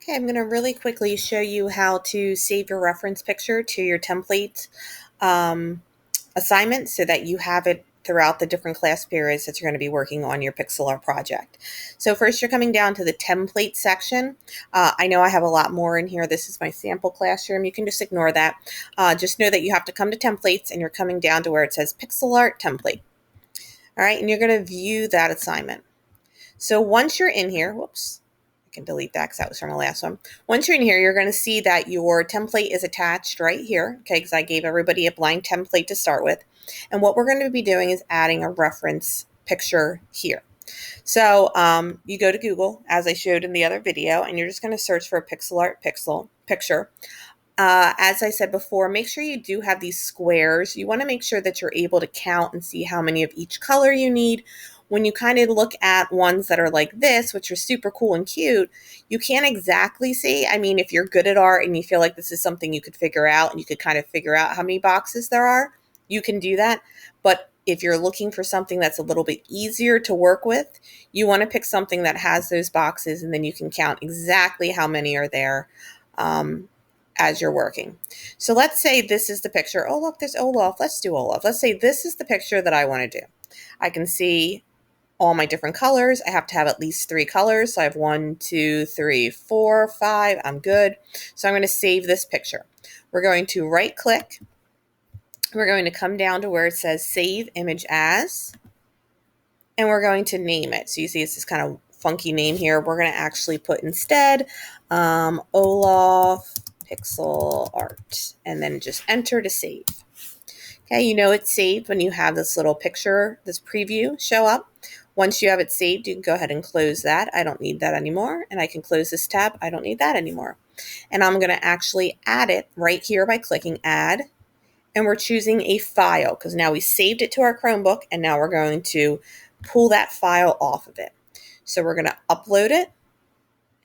Okay, I'm going to really quickly show you how to save your reference picture to your template um, assignment so that you have it throughout the different class periods that you're going to be working on your pixel art project. So first you're coming down to the template section. I know I have a lot more in here. This is my sample classroom. You can just ignore that. Just know that you have to come to templates and you're coming down to where it says pixel art template. All right, and you're going to view that assignment. So once you're in here, whoops, I can delete that because that was from the last one. Once you're in here, you're going to see that your template is attached right here, okay, because I gave everybody a blank template to start with. And what we're going to be doing is adding a reference picture here. So you go to Google, as I showed in the other video, and you're just going to search for a pixel art picture. As I said before, make sure you do have these squares. You want to make sure that you're able to count and see how many of each color you need. When you kind of look at ones that are like this, which are super cool and cute, you can't exactly see. I mean, if you're good at art and you feel like this is something you could figure out and you could kind of figure out how many boxes there are, you can do that. But if you're looking for something that's a little bit easier to work with, you want to pick something that has those boxes and then you can count exactly how many are there. As you're working. So let's say this is the picture. Oh, look, there's Olaf. Let's do Olaf. Let's say this is the picture that I want to do. I can see all my different colors. I have to have at least 3 colors. So I have 1, 2, 3, 4, 5. I'm good. So I'm going to save this picture. We're going to right click. We're going to come down to where it says save image as, and we're going to name it. So you see it's this kind of funky name here. We're going to actually put instead Olaf pixel art, and then just enter to save. Okay, you know it's saved when you have this little picture, this preview show up. Once you have it saved, you can go ahead and close that. I don't need that anymore. And I can close this tab. I don't need that anymore. And I'm going to actually add it right here by clicking add. And we're choosing a file because now we saved it to our Chromebook and now we're going to pull that file off of it. So we're going to upload it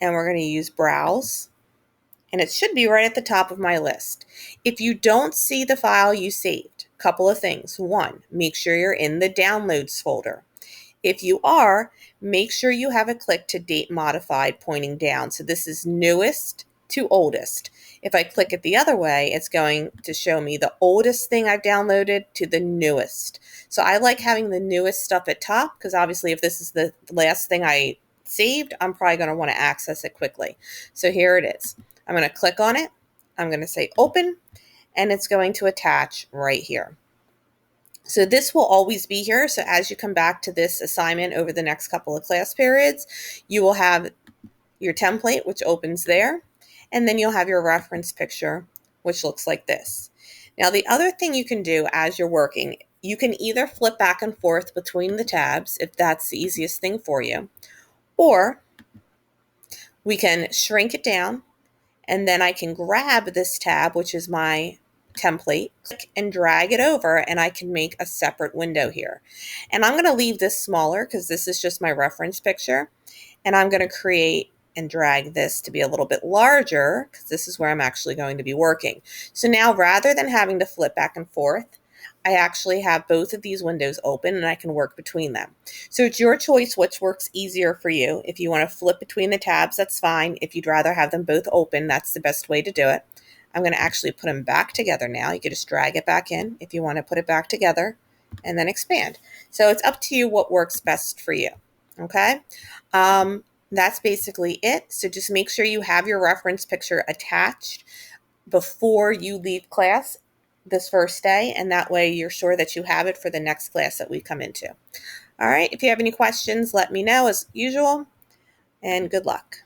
and we're going to use browse. And it should be right at the top of my list. If you don't see the file you saved, a couple of things. One, make sure you're in the downloads folder. If you are, make sure you have it clicked to date modified pointing down. So this is newest to oldest. If I click it the other way, it's going to show me the oldest thing I've downloaded to the newest. So I like having the newest stuff at top because obviously if this is the last thing I saved, I'm probably going to want to access it quickly. So here it is. I'm going to click on it. I'm going to say open, and it's going to attach right here. So this will always be here. So as you come back to this assignment over the next couple of class periods, you will have your template, which opens there, and then you'll have your reference picture, which looks like this. Now, the other thing you can do as you're working, you can either flip back and forth between the tabs if that's the easiest thing for you, or we can shrink it down, and then I can grab this tab, which is my template, click and drag it over, and I can make a separate window here. And I'm going to leave this smaller because this is just my reference picture. And I'm going to create and drag this to be a little bit larger because this is where I'm actually going to be working. So now rather than having to flip back and forth, I actually have both of these windows open and I can work between them. So it's your choice which works easier for you. If you want to flip between the tabs, that's fine. If you'd rather have them both open, that's the best way to do it. I'm going to actually put them back together now. You can just drag it back in if you want to put it back together and then expand. So it's up to you what works best for you. Okay? That's basically it. So just make sure you have your reference picture attached before you leave class this first day, and that way you're sure that you have it for the next class that we come into. All right, if you have any questions, let me know as usual, and good luck.